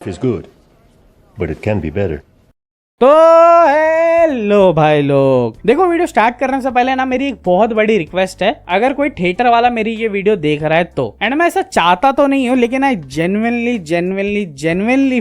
is good, but it can be better. तो hello भाई लोग, देखो वीडियो स्टार्ट करने से पहले ना मेरी एक बहुत बड़ी रिक्वेस्ट है। अगर कोई थिएटर वाला मेरी ये वीडियो देख रहा है तो एंड मैं ऐसा चाहता तो नहीं हूँ, लेकिन आई जेन्युइनली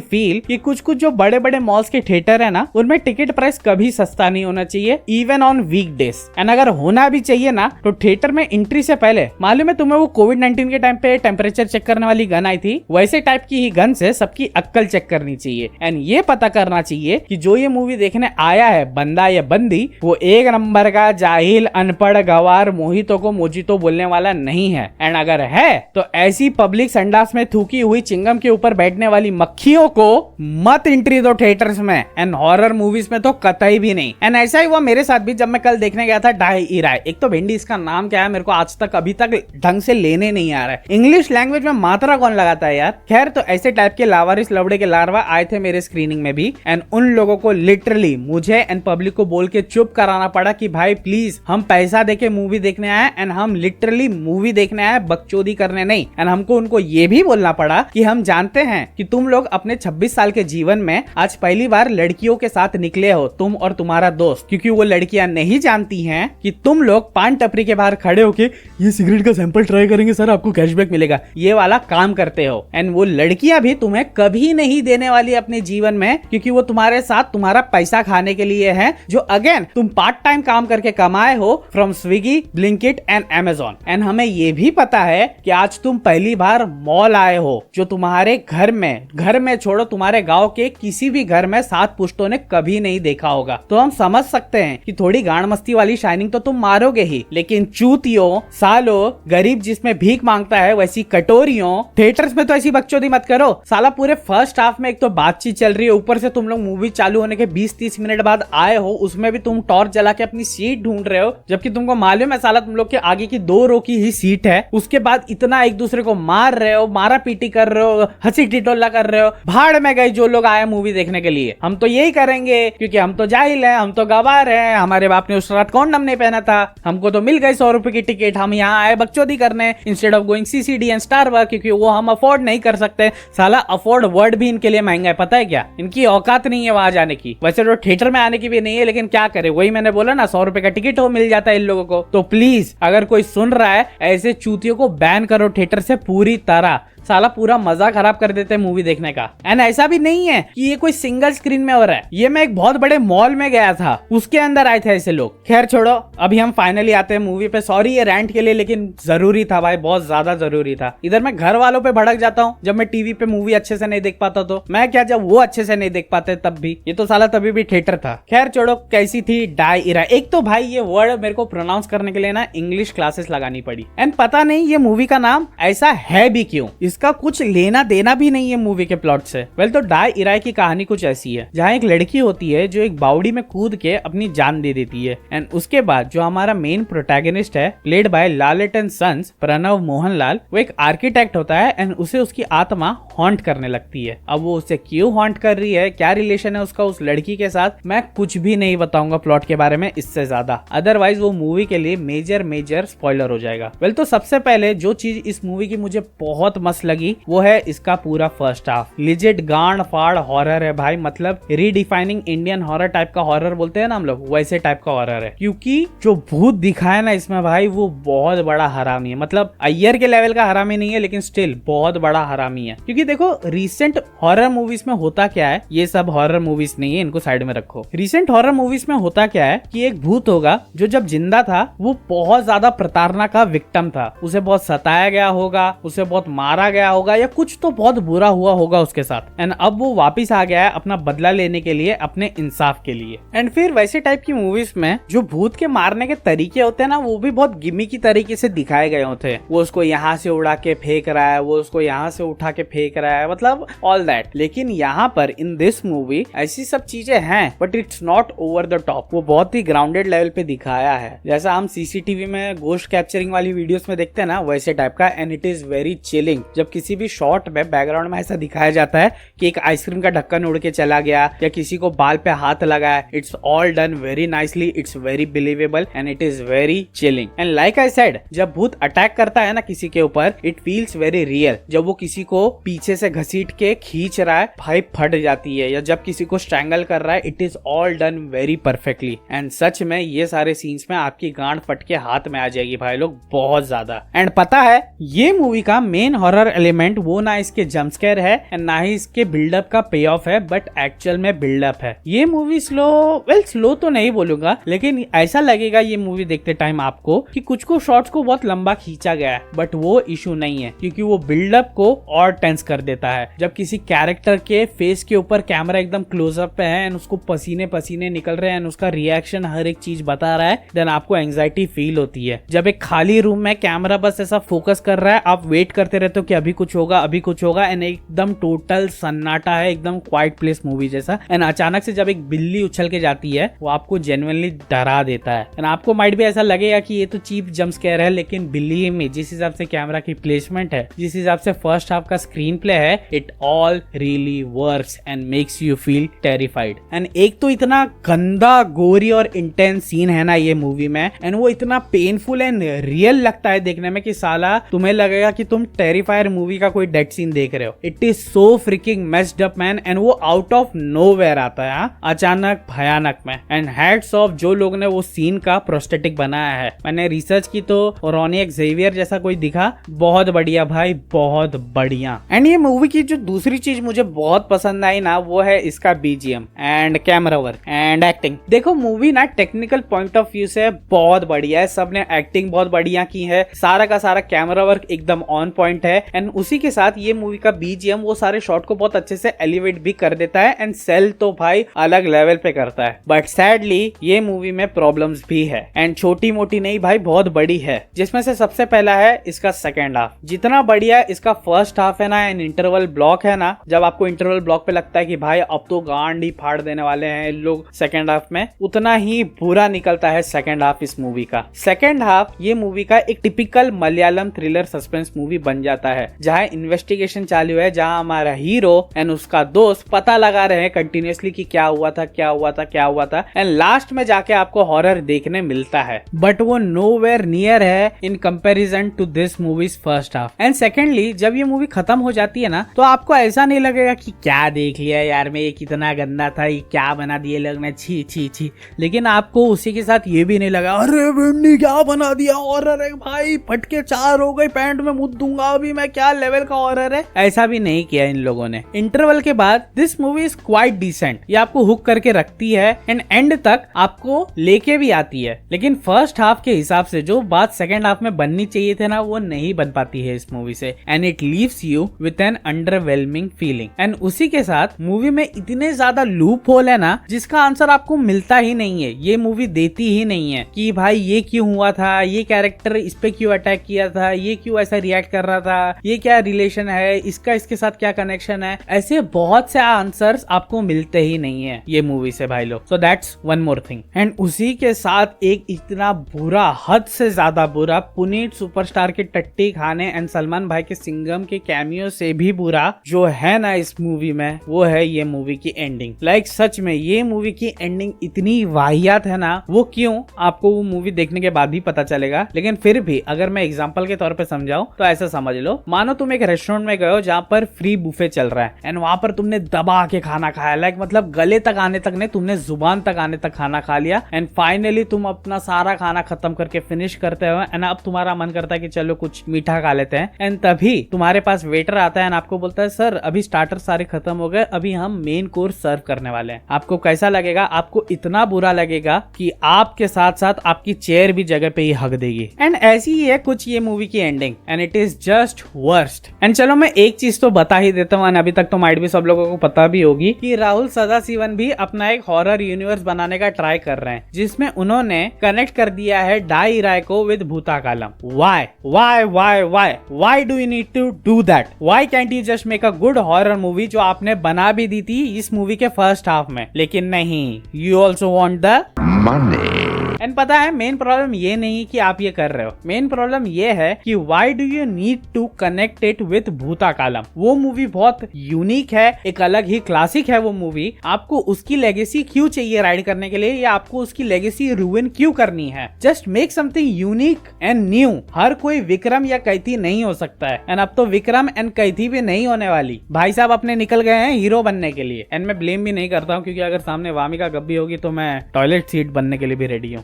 फील कि कुछ जो बड़े बड़े मॉल्स के थिएटर है ना, उनमें टिकट प्राइस कभी सस्ता नहीं होना चाहिए, इवन ऑन वीकडेज। एंड अगर होना भी चाहिए ना तो थिएटर में एंट्री से पहले, मालूम है तुम्हें, वो कोविड-19 के टाइम पे टेम्परेचर चेक करने वाली गन आई थी, वैसे टाइप की ही गन से सबकी अक्कल चेक करनी चाहिए। एंड ये पता करना चाहिए कि जो ये मूवी देखने आया है बंदा या बंदी, वो एक नंबर का जाहिल, अनपढ़, गवार, मोहितो को मोजितो बोलने वाला नहीं है। एंड अगर है तो ऐसी पब्लिक संडास में थूकी हुई चिंगम के ऊपर बैठने वाली मक्खियों को मत एंट्री दो थिएटर्स में, एंड हॉरर मूवीज में तो कतई भी नहीं। एंड ऐसा ही हुआ मेरे साथ भी, जब मैं कल देखने गया था डाई इराय। एक तो भिंडी, इसका नाम क्या है मेरे को आज तक अभी तक ढंग से लेने नहीं आ रहा है। इंग्लिश लैंग्वेज में मात्रा कौन लगाता है यार। खैर, तो ऐसे टाइप के लावारिस लवड़े के लार्वा आए थे मेरे स्क्रीनिंग में भी, एंड उन लोगों को लिटरली मुझे एंड पब्लिक को बोल के चुप कराना पड़ा कि भाई प्लीज, हम पैसा देके मूवी देखने आए एंड हम लिटरली मूवी देखने आए, बकचोदी करने नहीं। एंड हमको उनको ये भी बोलना पड़ा कि हम जानते हैं कि तुम लोग अपने 26 साल के जीवन में आज पहली बार लड़कियों के साथ निकले हो, तुम और तुम्हारा दोस्त, क्योंकि वो लड़कियां नहीं जानती हैं कि तुम लोग पान टपरी के बाहर खड़े होके ये सिगरेट का सैंपल ट्राई करेंगे सर, आपको कैशबैक मिलेगा, ये वाला काम करते हो। एंड वो लड़कियां भी तुम्हें कभी नहीं देने वाली अपने जीवन में, क्योंकि वो तुम्हारे साथ तुम्हारा पैसा खाने के लिए है, जो अगेन तुम पार्ट टाइम काम करके कमाए हो from Swiggy, Blinkit and Amazon. And हमें ये भी पता है कि आज तुम पहली बार मॉल आए हो, जो तुम्हारे घर में छोड़ो तुम्हारे गांव के किसी भी घर में 7 पुश्तों ने कभी नहीं देखा होगा। तो हम समझ सकते हैं कि थोड़ी गांड मस्ती वाली शाइनिंग तो तुम मारोगे ही, लेकिन चूतियों, सालों, गरीब जिसमें भीख मांगता है वैसी कटोरियों, थिएटर्स में तो ऐसी बकचोदी मत करो। साला पूरे फर्स्ट हाफ में एक तो बातचीत चल रही है, ऊपर से तुम लोग मूवी चालू होने के 20-30 मिनट बाद आए हो, उसमें भी तुम टॉर्च जला के अपनी सीट ढूंढ रहे हो, जबकि तुमको मालूम है साला तुम लोग के आगे की 2 रो की ही सीट है। उसके बाद इतना एक दूसरे को मार रहे हो, मारा पीटी कर रहे हो, हंसी टिटोला कर रहे हो। भाड़ में गए जो लोग आए मूवी देखने के लिए। हम तो यही करेंगे क्योंकि हम तो जाहिल हैं, हम तो गवार हैं, हमारे बाप ने उस रात कॉन्डम नहीं पहना था, हमको तो मिल गई 100 रुपए की टिकट, हम यहाँ आए बकचोदी करने instead of going CCD and Starbucks, क्योंकि वो हम अफोर्ड नहीं कर सकते। साला अफोर्ड वर्ड भी इनके लिए महंगा है, पता है क्या? इनकी औकात नहीं है वहां जाने की। वैसे तो थिएटर में आने की भी नहीं है, लेकिन क्या करे, वही मैंने बोला ना, 100 रुपए का टिकट हो मिल जाता है इन लोगों को। तो प्लीज, अगर कोई सुन रहा है, ऐसे चूतियों को बैन करो थिएटर से पूरी तरह। साला पूरा मजा खराब कर देते हैं मूवी देखने का। एंड ऐसा भी नहीं है कि ये कोई सिंगल स्क्रीन में हो रहा है, ये मैं एक बहुत बड़े मॉल में गया था, उसके अंदर आए थे ऐसे लोग। खैर छोड़ो, अभी हम फाइनली आते हैं मूवी पे। सॉरी ये रैंट के लिए, लेकिन जरूरी था भाई, बहुत ज्यादा जरूरी था। इधर मैं घर वालों पे भड़क जाता हूँ जब मैं टीवी पे मूवी अच्छे से नहीं देख पाता, तो मैं क्या, जब वो अच्छे से नहीं देख पाते तब भी। ये तो साला तभी भी थिएटर था। खैर छोड़ो, कैसी थी डाई इरा। एक तो भाई ये वर्ड मेरे को प्रोनाउंस करने के लिए ना इंग्लिश क्लासेस लगानी पड़ी। एंड पता नहीं ये मूवी का नाम ऐसा है भी क्यों, इसका कुछ लेना देना भी नहीं है मूवी के प्लॉट से। वेल, तो डाई इराय की कहानी कुछ ऐसी है, जहाँ एक लड़की होती है जो एक बावड़ी में कूद के अपनी जान दे देती है। एंड उसके बाद जो हमारा मेन प्रोटैगनिस्ट है, प्लेड बाय लालेट एंड सन्स प्रणव मोहनलाल, वो एक आर्किटेक्ट होता है एंड उसे उसकी आत्मा हॉन्ट करने लगती है। अब वो उसे क्यों हॉन्ट कर रही है, क्या रिलेशन है उसका उस लड़की के साथ, मैं कुछ भी नहीं बताऊंगा प्लॉट के बारे में इससे ज्यादा, अदरवाइज वो मूवी के लिए मेजर स्पॉइलर हो जाएगा। वेल, तो सबसे पहले जो चीज इस मूवी की मुझे बहुत मस्त लगी वो है इसका पूरा फर्स्ट हाफ। लिजिट गांड फाड़ हॉरर है भाई, मतलब रीडिफाइनिंग इंडियन हॉरर टाइप का हॉरर बोलते हैं ना हम लोग, वैसे टाइप का हॉरर है। क्योंकि जो भूत दिखाया ना इसमें भाई, वो बहुत बड़ा हरामी है। मतलब अय्यर के लेवल का हरामी नहीं है, लेकिन स्टिल बहुत बड़ा हरामी है। क्योंकि देखो, रिसेंट हॉरर मूवीज में होता क्या है, ये सब हॉरर मूवीज नहीं है, इनको साइड में रखो। रिसेंट हॉरर मूवीज में होता क्या है कि एक भूत होगा जो जब जिंदा था वो बहुत ज्यादा प्रताड़ना का विक्टिम था, उसे बहुत सताया गया होगा, उसे बहुत मारा गया होगा, या कुछ तो बहुत बुरा हुआ होगा उसके साथ। एंड अब वो वापिस आ गया है अपना बदला लेने के लिए, अपने इंसाफ के लिए। एंड फिर वैसे टाइप की मूवीज में जो भूत के मारने के तरीके होते हैं ना, वो भी बहुत गिमिकी तरीके से दिखाए गए होते हैं। वो उसको यहाँ से उड़ा के फेंक रहा है, वो उसको यहाँ से उठा के फेंक रहा है, मतलब ऑल दैट। लेकिन यहाँ पर इन दिस मूवी ऐसी सब चीजें हैं, but it's not over the top. वो बहुत ही ग्राउंडेड लेवल पे दिखाया है, जैसा हम सीसीटीवी में गोश्त कैप्चरिंग वाली वीडियोस में देखते हैं ना, वैसे टाइप का। And it is very chilling. जब किसी भी शॉट में बैकग्राउंड में ऐसा दिखाया जाता है कि एक आइसक्रीम का ढक्कन उड़ के चला गया या किसी को बाल पे हाथ लगा है, it's all done very nicely, it's very believable and it is very chilling. And like I said, जब भूत अटैक करता है ना किसी के ऊपर, इट फील्स वेरी रियल। जब वो किसी को पीछे से घसीट के खींच रहा है, भाई फट जाती है, या जब किसी को स्ट्रैंगल कर रहा है, it is all done very perfectly. And such में ये सारे सीन्स में आपकी गांड फट के हाथ में आ जाएगी भाई लोग, बहुत ज्यादा। एंड पता है, ये मूवी का मेन हॉरर एलिमेंट वो ना इसके जंप स्केयर है एंड ना ही इसके बिल्डअप का पे ऑफ है, बट एक्चुअल में बिल्डअप है। ये मूवी स्लो तो नहीं बोलूंगा, लेकिन ऐसा लगेगा ये मूवी देखते टाइम आपको कि कुछ शॉट्स को बहुत लंबा खींचा गया है, बट वो इशू नहीं है, क्योंकि वो बिल्डअप को और टेंस कर देता है। जब किसी कैरेक्टर के फेस के ऊपर कैमरा एकदम क्लोजअप पे है एंड उसको पसीने पसीने निकल रहे हैं एंड उसका रिएक्शन हर एक चीज बता रहा है, देन आपको एंजाइटी फील होती है। जब एक खाली रूम में कैमरा बस ऐसा फोकस कर रहा है, आप वेट करते रहते हो कि अभी कुछ होगा, अभी कुछ होगा, एंड एकदम टोटल सन्नाटा है, एकदम क्वाइट प्लेस मूवी जैसा। एंड अचानक से जब एक बिल्ली उछल के जाती है, वो आपको जेन्युइनली डरा देता है। एंड आपको माइट भी ऐसा लगेगा कि ये तो चीप जंप स्केयर है, लेकिन बिल्ली में जिस हिसाब से कैमरा की प्लेसमेंट है, जिस हिसाब से फर्स्ट हाफ का स्क्रीन प्ले है, it all really works and makes you feel terrified. And एक तो इतना गंदा, गोरी और इंटेंस सीन है ना ये मूवी में, एंड वो इतना पेनफुल एंड रियल लगता है देखने में कि साला तुम्हें लगेगा कि तुम टेरिफायर मूवी का कोई डेड सीन देख रहे हो। It is so fricking messed up man, and वो आउट ऑफ नोवेयर आता है, अचानक भयानक में। एंड हैट्स ऑफ जो लोग ने वो सीन का प्रोस्थेटिक बनाया है। मैंने रिसर्च की तो रोनी एक्सेवियर जैसा कोई दिखा, बहुत बढ़िया भाई, बहुत बढ़िया। एंड ये मूवी की जो दूसरी चीज मुझे बहुत पसंद आई ना, वो है इसका BGM and camera work and acting. देखो मूवी ना टेक्निकल पॉइंट ऑफ व्यू से बहुत बढ़िया है, सबने एक्टिंग बहुत बढ़िया की है, सारा का सारा कैमरा वर्क एकदम ऑन पॉइंट है। एंड उसी के साथ ये मूवी का बीजीएम वो सारे शॉट को बहुत अच्छे से एलिवेट भी कर देता है एंड सेल तो भाई अलग लेवल पे करता है। बट सैडली ये मूवी में प्रॉब्लम्स भी है, एंड छोटी मोटी नहीं भाई, बहुत बड़ी है। जिसमें से सबसे पहला है इसका सेकेंड हाफ। जितना बढ़िया इसका फर्स्ट हाफ है ना, एंड इंटरवल ब्लॉक है ना, जब आपको इंटरवल ब्लॉक पे लगता है कि भाई अब तो गांड ही फाड़ देने वाले हैं लोग सेकेंड हाफ में, उतना ही बुरा निकलता है सेकेंड हाफ इस मूवी का। सेकेंड हाफ ये मूवी का एक typical Malayalam thriller suspense movie बन जाता है, जहाँ इन्वेस्टिगेशन चालू है, जहाँ हमारा हीरो एंड उसका दोस्त पता लगा रहे हैं कंटिन्यूअसली कि क्या हुआ था, क्या हुआ था, क्या हुआ था, एंड लास्ट में जाके आपको हॉरर देखने मिलता है, बट वो नोवेयर नियर है in comparison to this movies first half. And secondly जब ये मूवी खत्म हो जाती है ना, तो आपको ऐसा नहीं लगेगा कि क्या देख लिया यार मैं, ये कितना गंदा था, ये क्या बना दिए लोग ने, छी छी छी। लेकिन आपको उसी के साथ ये भी नहीं लगा, अरे वेंडी क्या बना दिया हॉरर है भाई, फटके 4 हो गए, पैंट में मुद्द दूंगा अभी मैं, क्या लेवल का हॉरर है। ऐसा भी नहीं किया इन लोगों ने। इंटरवल के बाद this movie is quite decent, ये आपको हुक करके रखती है एंड एंड तक आपको लेके भी आती है। लेकिन फर्स्ट हाफ के हिसाब से जो बात सेकेंड हाफ में बननी चाहिए थे ना, वो नहीं बन पाती है इस मूवी से, and it leaves you with an underwhelming feeling. And उसी के साथ मूवी में इतने ज्यादा लूप होल है ना, जिसका आंसर आपको मिलता ही नहीं है, ये मूवी देती ही नहीं है कि भाई ये क्यों हुआ था, ये कैरेक्टर इस पे क्यों अटैक किया था, ये क्यों ऐसा रिएक्ट कर रहा था, ये क्या रिलेशन है इसका इसके साथ, क्या कनेक्शन है। ऐसे बहुत से आंसर्स आपको मिलते ही नहीं है ये मूवी से भाई लोग। So that's one more thing. And उसी के साथ एक इतना बुरा, हद से ज्यादा बुरा, पुनीत सुपरस्टार के टट्टी खाने एंड सलमान भाई के सिंघम के कैमियो से भी बुरा जो है ना इस मूवी में, वो है ये मूवी की एंडिंग। लाइक सच में ये मूवी की एंडिंग इतनी वाहियात है ना, वो क्यों आपको वो मूवी देखने के बाद भी पता चलेगा। लेकिन फिर भी अगर मैं एग्जांपल के तौर पे समझाऊं तो ऐसा समझ लो, मानो तुम एक रेस्टोरेंट में गए हो जहाँ पर फ्री बुफे चल रहा है एंड वहां पर तुमने दबा के खाना खाया, लाइक मतलब गले तक आने तक नहीं, तुमने जुबान तक आने तक खाना खा लिया एंड फाइनली तुम अपना सारा खाना खत्म करके फिनिश करते हो एंड अब तुम्हारा मन करता है कि चलो कुछ मीठा खा लेते हैं। एंड तभी तुम्हारे पास वेटर आता है एंड आपको बोलता है सर अभी स्टार्टर सारे खत्म हो गए, अभी हम मेन कोर्स सर्व करने वाले हैं। आपको कैसा लगेगा? आपको इतना बुरा लगेगा कि आपके साथ साथ आपकी चेयर भी जगह पे ही हक देगी। एंड ऐसी ही है कुछ ये मूवी की ending and it is just worst. And चलो मैं एक चीज तो बता ही देता हूँ, अभी तक तो माइट भी सब लोगों को पता भी होगी कि राहुल सदाशिवन भी अपना एक हॉरर यूनिवर्स बनाने का ट्राई कर रहे हैं, जिसमें उन्होंने कनेक्ट कर दिया है डाई रायको with Bhoothakaalam. Why? Why do you need to do that? Why can't you just make a good horror movie जो आपने बना भी दी थी इस मूवी के फर्स्ट हाफ में? लेकिन नहीं, you also want the money. And पता है मेन प्रॉब्लम ये नहीं कि आप ये कर रहे हो, मेन प्रॉब्लम ये है कि why do you need to connect it with Bhoothakaalam. वो मूवी बहुत यूनिक है, एक अलग ही क्लासिक है वो मूवी। आपको उसकी लेगेसी क्यों चाहिए राइड करने के लिए, या आपको उसकी लेगेसी रूइन क्यों करनी है? Just make something unique and new. हर कोई विक्रम या कैथी नहीं हो सकता है, एंड अब तो विक्रम एंड कैथी भी नहीं होने वाली। भाई साहब अपने निकल गए हैं हीरो बनने के लिए, एंड मैं ब्लेम भी नहीं करता हूँ, क्योंकि अगर सामने वामिका गब्बी होगी तो मैं टॉयलेट सीट बनने के लिए भी रेडी हूँ।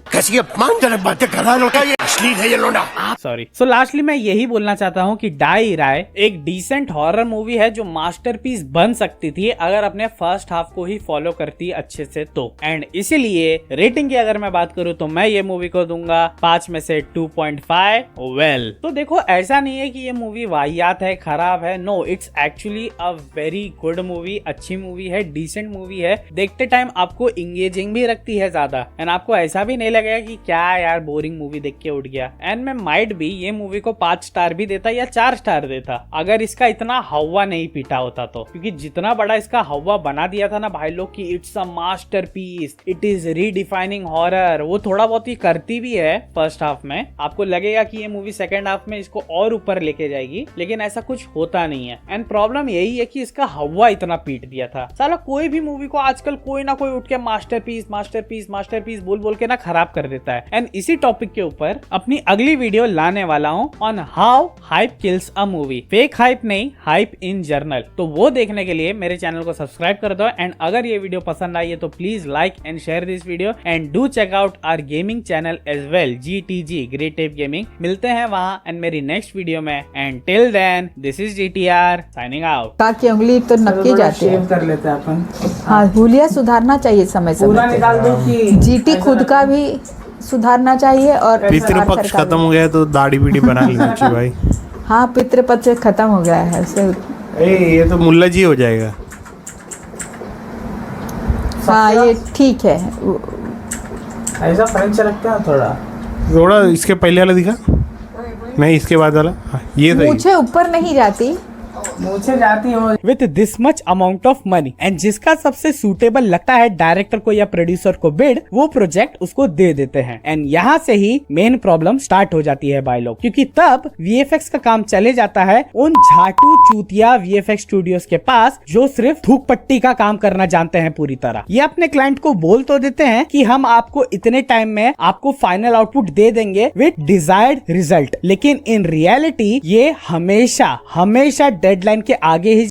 सॉरी। सो लास्टली मैं यही बोलना चाहता हूँ कि डाई राय एक डिसेंट हॉरर मूवी है जो मास्टरपीस बन सकती थी अगर अपने फर्स्ट हाफ को ही फॉलो करती अच्छे से तो। एंड इसीलिए रेटिंग की अगर मैं बात करूँ तो मैं ये मूवी को दूंगा 5 में से 2.5। वेल तो देखो, ऐसा नहीं है कि ये मूवी वाहियात है, खराब है। No, it's actually a very good movie, अच्छी मूवी है, डिसेंट मूवी है। देखते टाइम आपको इंगेजिंग भी रखती है ज्यादा, एंड आपको ऐसा भी नहीं लगेगा कि क्या यार बोरिंग मूवी देख के उठ गया। एंड मैं माइट भी ये मूवी को 5 स्टार भी देता या 4 स्टार देता अगर इसका इतना हवा नहीं पीटा होता तो, क्योंकि जितना बड़ा इसका हवा बना दिया था ना भाई लोग कि it's a masterpiece, it is redefining horror, वो थोड़ा बहुत ही करती भी है फर्स्ट हाफ में। आपको लगेगा कि ये मूवी सेकंड हाफ में इसको और ऊपर लेके जाएगी, लेकिन ऐसा कुछ होता नहीं है। एंड प्रॉब्लम यही है कि इसका हवा इतना पीट दिया था। साला कोई भी मूवी को आजकल कोई ना कोई उठ के मास्टरपीस मास्टरपीस मास्टरपीस बोल बोल के ना खराब कर देता है। एंड इसी टॉपिक के ऊपर अपनी अगली वीडियो लाने वाला हूँ on how hype kills a movie. Fake hype नहीं, हाइप इन जर्नल। तो वो देखने के लिए मेरे चैनल को सब्सक्राइब कर दो। एंड अगर ये वीडियो पसंद आई है तो please like and share this video, and do check out our gaming channel as well, GTG great tape gaming. मिलते हैं वहाँ एंड मेरी नेक्स्ट वीडियो में। And till then this is GTR signing out. ताकि उंगली तो नक्की जाती है। कर लेते हैं अपन। हाँ, हुलिया सुधारना चाहिए समय पूरा समय निकाल दो कि पे। जीटी खुद का भी सुधारना चाहिए और पितृपक्ष खत्म हो गया है तो दाढ़ी बीड़ी बना लेना चाहिए भाई। हाँ, पितृपक्ष खत्म हो गया है उससे। ये तो मुल्ला जी हो जाएगा। हाँ, ये ठीक है। ऐसा फ्रेंच रखते हैं थोड़ा इसके पहले वाला दिखा, नहीं इसके बाद वाला। हाँ, ये सही। मुझे ऊपर नहीं जाती, मुझे जाती हो with this much amount of money, and जिसका सबसे सूटेबल लगता है डायरेक्टर को या प्रोड्यूसर को बिड, वो प्रोजेक्ट उसको दे देते हैं। एंड यहाँ से ही मेन प्रॉब्लम स्टार्ट हो जाती है भाई लोग, क्योंकि तब VFX का काम चले जाता है उन झाटू चूतिया VFX स्टूडियोज के पास जो सिर्फ थूक पट्टी का काम करना जानते हैं पूरी तरह। ये अपने क्लाइंट को बोल तो देते हैं कि हम आपको इतने टाइम में आपको फाइनल आउटपुट दे देंगे विथ डिजायर्ड रिजल्ट, लेकिन इन रियलिटी ये हमेशा डेडलाइन के आगे ही